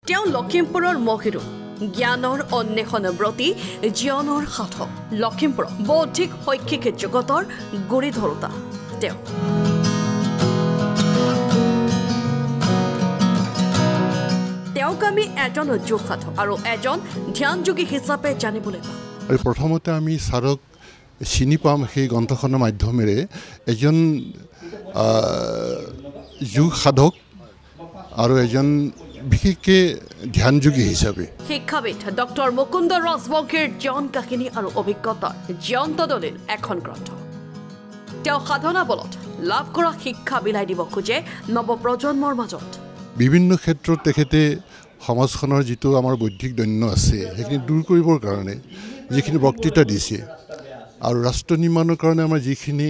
তেওঁ লখিমপুৰৰ মহিৰো জ্ঞানৰ অন্বেষণব্ৰতী জীৱনৰ সাধক লখিমপুৰৰ বৌদ্ধিক শৈক্ষিক জগতৰ গুৰি ধৰোতা তেওঁ তেওঁক আমি এজন যোগ সাধক আৰু এজন ধ্যানযোগী হিচাপে জানিবলৈ পাওঁ আৰু প্ৰথমতে আমি ছাৰক চিনি পাম সেই গ্ৰন্থখনৰ মাধ্যমেৰে এজন যোগ সাধক আৰু এজন বিশেষকৈ ধ্যানযোগী হিচাপে শিক্ষাবিদ ডক্টৰ মুকুন্দ ৰাজবংশীৰ জীৱন কাহিনী আৰু অভিজ্ঞতাৰ জীৱন্ত দলিল এখন গ্ৰন্থ তেওঁ সাধনা বলত লাভ কৰা শিক্ষা বিলাই দিব খোজে নৱপ্ৰজন্মৰ মাজত বিভিন্ন ক্ষেত্ৰত তেখেতে সমাজখনৰ যিটো আমাৰ বৌদ্ধিক দৈন্য আছে সেইখিনি দূৰ কৰিবৰ কাৰণে যিখিনি বক্তৃতা দিছে আৰু ৰাষ্ট্ৰ নিৰ্মাণৰ কাৰণে আমাৰ যিখিনি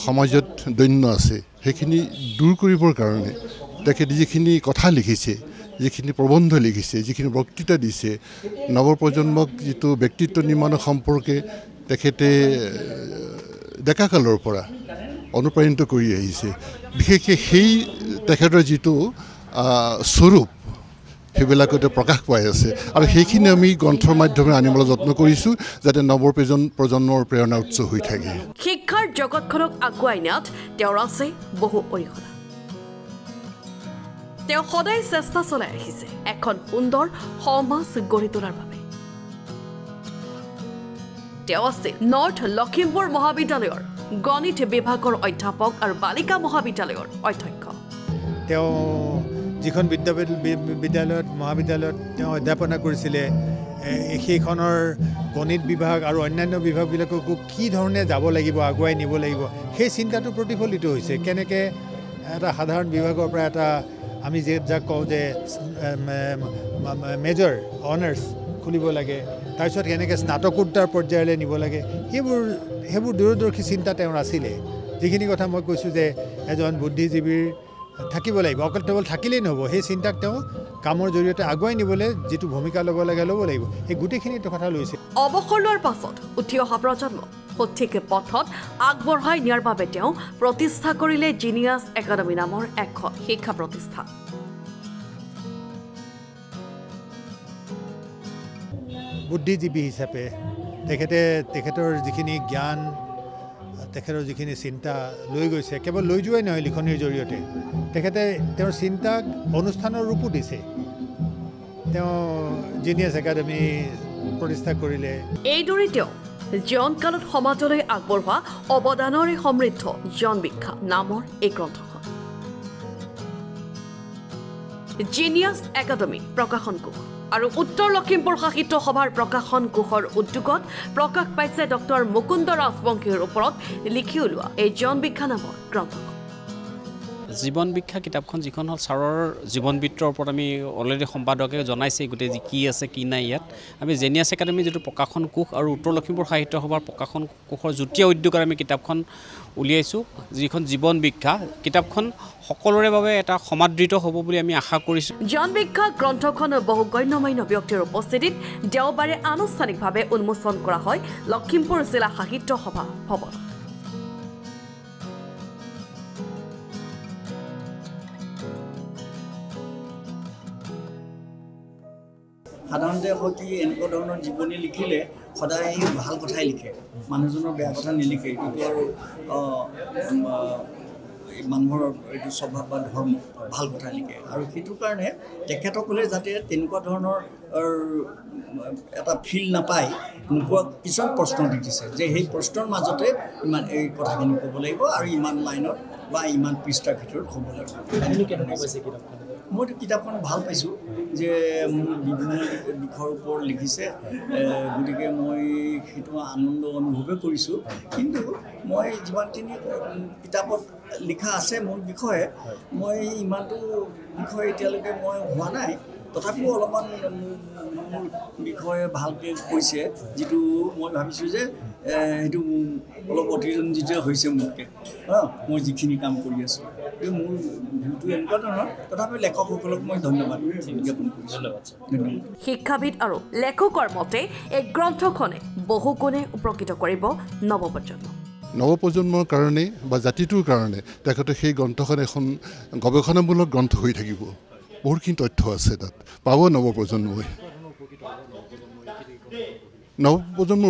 সমাজত দৈন্য আছে সেইখিনি দূৰ কৰিবৰ কাৰণে তেখেতে যিখিনি কথা লিখিছে যিখিনি প্ৰবন্ধ লিখিছে যিখিনি বক্তৃতা দিছে নৱপ্ৰজন্মক যিটো ব্যক্তিত্ব নিৰ্মাণৰ সম্পৰ্কে তেখেতে ডেকাকালৰ পৰা অনুপ্ৰাণিত কৰি আহিছে বিশেষকৈ সেই তেখেতৰ যিটো স্বৰূপ সেইবিলাকতে প্ৰকাশ পাই আছে আৰু সেইখিনি আমি গ্ৰন্থৰ মাধ্যমেৰে আনিবলৈ যত্ন কৰিছোঁ যাতে নৱপ্ৰজন্মৰ প্ৰেৰণাৰ উৎস হৈ থাকে শিক্ষাৰ জগতখনক আগুৱাই নিয়াত তেওঁৰ আছে বহু অৰিহণা তেওঁ সদায় চেষ্টা চলাই আহিছে এখন সুন্দৰ সমাজ গঢ়ি তোলাৰ বাবে তেওঁ আছিল নৰ্থ লখিমপুৰ মহাবিদ্যালয়ৰ গণিত বিভাগৰ অধ্যাপক আৰু বালিকা মহাবিদ্যালয়ৰ অধ্যক্ষ তেওঁ যিখন মহাবিদ্যালয়ত তেওঁ অধ্যাপনা কৰিছিলে সেইখনৰ গণিত বিভাগ আৰু অন্যান্য বিভাগবিলাককো কি ধৰণে যাব লাগিব আগুৱাই নিব লাগিব সেই চিন্তাটো প্ৰতিফলিত হৈছে কেনেকৈ এটা সাধাৰণ বিভাগৰ পৰা এটা আমি যাক কওঁ যে মেজৰ অনাৰ্ছ খুলিব লাগে তাৰপিছত কেনেকৈ স্নাতকোত্তৰ পৰ্যায়লৈ নিব লাগে সেইবোৰ দূৰদৰ্শী চিন্তা তেওঁৰ আছিলে যিখিনি কথা মই কৈছোঁ যে এজন বুদ্ধিজীৱীৰ থাকিব লাগিব অকল কেৱল থাকিলেই নহ'ব সেই চিন্তাক তেওঁ কামৰ জৰিয়তে আগুৱাই নিবলৈ যিটো ভূমিকা ল'ব লাগিব এই গোটেইখিনি কথা লৈছে অৱসৰ লোৱাৰ পাছত উঠি অহা প্ৰজন্ম সঠিক পথত আগবঢ়াই নিয়াৰ বাবে তেওঁ প্ৰতিষ্ঠা কৰিলে জিনিয়াছ একাডেমী নামৰ এখন শিক্ষা প্ৰতিষ্ঠান বুদ্ধিজীৱী হিচাপে তেখেতৰ যিখিনি জ্ঞান তেখেতৰ যিখিনি চিন্তা লৈ গৈছে কেৱল লৈ যোৱাই নহয় লিখনিৰ জৰিয়তে তেখেতে তেওঁৰ চিন্তাক অনুষ্ঠানৰ ৰূপো দিছে তেওঁ জিনিয়াছ একাডেমী প্ৰতিষ্ঠা কৰিলে এইদৰে তেওঁ জীৱনকালত সমাজলৈ আগবঢ়োৱা অৱদানৰে সমৃদ্ধ জীৱন বিখ্যা নামৰ এই গ্ৰন্থখন জিনিয়াছ একাডেমী প্ৰকাশন কোষ আৰু উত্তৰ লখিমপুৰ সাহিত্য সভাৰ প্ৰকাশন কোষৰ উদ্যোগত প্ৰকাশ পাইছে ডক্টৰ মুকুন্দ ৰাজবংশীৰ ওপৰত লিখি উলিওৱা এই জীৱন বিখ্যা নামৰ গ্ৰন্থখন জীৱন বিখ্যা কিতাপখন যিখন হ'ল ছাৰৰ জীৱন বৃত্তৰ ওপৰত আমি অলৰেডি সম্পাদকে জনাইছে গোটেই কি আছে কি নাই ইয়াত আমি জিনিয়াছ একাডেমী যিটো প্ৰকাশন কোষ আৰু উত্তৰ লখিমপুৰ সাহিত্য সভাৰ প্ৰকাশন কোষৰ যুটীয়া উদ্যোগত আমি কিতাপখন উলিয়াইছোঁ যিখন জীৱন বিখ্যা কিতাপখন সকলোৰে বাবে এটা সমাদৃত হ'ব বুলি আমি আশা কৰিছোঁ জীৱন বিখ্যা গ্ৰন্থখন বহু গণ্যমান্য ব্যক্তিৰ উপস্থিতিত দেওবাৰে আনুষ্ঠানিকভাৱে উন্মোচন কৰা হয় লখিমপুৰ জিলা সাহিত্য সভা ভৱনত সাধাৰণতে হয়তো এনেকুৱা ধৰণৰ জীৱনী লিখিলে সদায় ভাল কথাই লিখে মানুহজনৰ বেয়া কথা নিলিখে এইটো আৰু মানুহৰ এইটো স্বভাৱ বা ধৰ্ম ভাল কথা লিখে আৰু সেইটো কাৰণে তেখেতসকলে যাতে তেনেকুৱা ধৰণৰ এটা ফিল নাপায় নোপোৱা কিছুমান প্ৰশ্ন দি দিছে যে সেই প্ৰশ্নৰ মাজতে ইমান এই কথাখিনি ক'ব লাগিব আৰু ইমান লাইনত বা ইমান পৃষ্ঠাৰ ভিতৰত ক'ব লাগিব মইতো কিতাপখন ভাল পাইছোঁ যে বিভিন্ন দিশৰ ওপৰত লিখিছে গতিকে মই সেইটো আনন্দ অনুভৱে কৰিছোঁ কিন্তু মই যিমানখিনি কিতাপত লিখা আছে মোৰ বিষয়ে মই ইমানটো বিষয়ে এতিয়ালৈকে মই হোৱা নাই তথাপিও অলপমান মোৰ বিষয়ে ভালকৈ কৈছে যিটো মই ভাবিছোঁ যে সেইটো অলপ অতিৰঞ্জিত হৈছে মোতকৈ মই যিখিনি কাম কৰি আছোঁ মোৰ ভিউটো এনেকুৱা ধৰণৰ তথাপিও লেখকসকলক মই ধন্যবাদ জ্ঞাপন কৰিছোঁ শিক্ষাবিদ আৰু লেখকৰ মতে এই গ্ৰন্থখনে বহু গুণে উপকৃত কৰিব নৱপ্ৰজন্মৰ কাৰণে বা জাতিটোৰ কাৰণে তেখেতে সেই গ্ৰন্থখন এখন গৱেষণামূলক গ্ৰন্থ হৈ থাকিব বহুতখিনি তথ্য আছে তাত পাব নৱপ্ৰজন্মই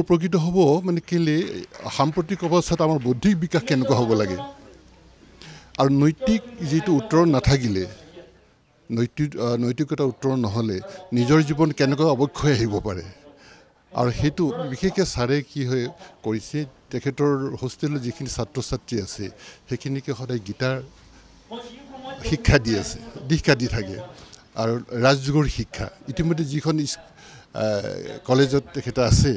উপকৃত হ'ব মানে কেলে সাম্প্ৰতিক অৱস্থাত আমাৰ বৌদ্ধিক বিকাশ কেনেকুৱা হ'ব লাগে আৰু নৈতিক যিটো উত্তৰ নাথাকিলে নৈতিকতা উত্তৰ নহ'লে নিজৰ জীৱন কেনেকৈ অৱক্ষয় আহিব পাৰে আৰু সেইটো বিশেষকৈ ছাৰে কি হৈ কৰিছে তেখেতৰ হোষ্টেলত যিখিনি ছাত্ৰ ছাত্ৰী আছে সেইখিনিকে সদায় গীতাৰ শিক্ষা দি আছে দীক্ষা দি থাকে আৰু ৰাজযোগৰ শিক্ষা ইতিমধ্যে যিখন কলেজত তেখেতে আছে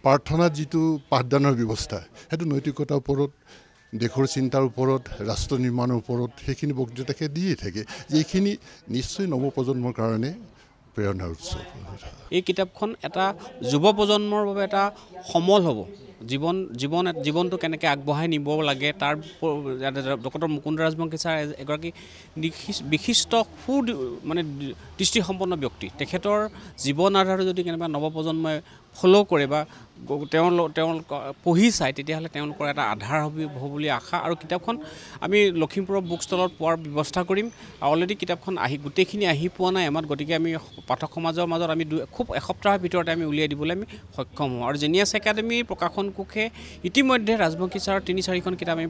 প্ৰাৰ্থনাত যিটো পাঠদানৰ ব্যৱস্থা সেইটো নৈতিকতাৰ ওপৰত দেশৰ চিন্তাৰ ওপৰত ৰাষ্ট্ৰ নিৰ্মাণৰ ওপৰত সেইখিনি বক্তৃতা তেখেতে দিয়ে থাকে যে এইখিনি নিশ্চয় নৱপ্ৰজন্মৰ কাৰণে প্ৰেৰণাৰ উৎস এই কিতাপখন এটা যুৱ প্ৰজন্মৰ বাবে এটা সমল হ'ব জীৱনটো কেনেকৈ আগবঢ়াই নিব লাগে তাৰ ডক্টৰ মুকুন্দ ৰাজবংশী ছাৰ এগৰাকী বিশিষ্ট মানে দৃষ্টিসম্পন্ন ব্যক্তি তেখেতৰ জীৱন আধাৰত যদি কেনেবা নৱপ্ৰজন্মই ফ'ল' কৰে বা তেওঁলোক পঢ়ি চায় তেতিয়াহ'লে তেওঁলোকৰ এটা আধাৰ হ'ব বুলি আশা আৰু কিতাপখন আমি লখিমপুৰৰ বুক ষ্টলত পোৱাৰ ব্যৱস্থা কৰিম অলৰেডি কিতাপখন গোটেইখিনি আহি পোৱা নাই আমাৰ গতিকে আমি পাঠক সমাজৰ মাজত আমি খুব এসপ্তাহৰ ভিতৰতে আমি উলিয়াই দিবলৈ আমি সক্ষম হওঁ আৰু জেনিয়াছ একাডেমীৰ প্ৰকাশন কোষে ইতিমধ্যে ৰাজবংশী ছাৰৰ 3-4খন কিতাপ আমি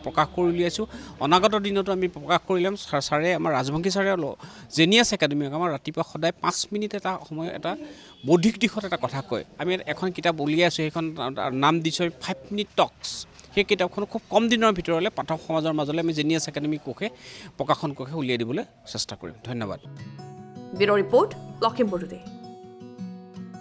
প্ৰকাশ কৰি উলিয়াইছোঁ অনাগত দিনতো আমি প্ৰকাশ কৰি ল'ম ছাৰে আমাৰ ৰাজবংশী ছাৰে জেনিয়াছ একাডেমীক আমাৰ ৰাতিপুৱা সদায় 5 মিনিট এটা সময় এটা বৌদ্ধিক দিশত এটা কথা কয় আমি এখন কিতাপ উলিয়াইছোঁ সেইখন নাম দিছোঁ 5 মিনিট টক্স সেই কিতাপখন খুব কম দিনৰ ভিতৰলৈ পাঠক সমাজৰ মাজলৈ আমি জেনিয়াছ একাডেমী প্ৰকাশন কোষে উলিয়াই দিবলৈ চেষ্টা কৰিম ধন্যবাদ ব্যুৰ' ৰিপৰ্ট লখিমপুৰ টুডে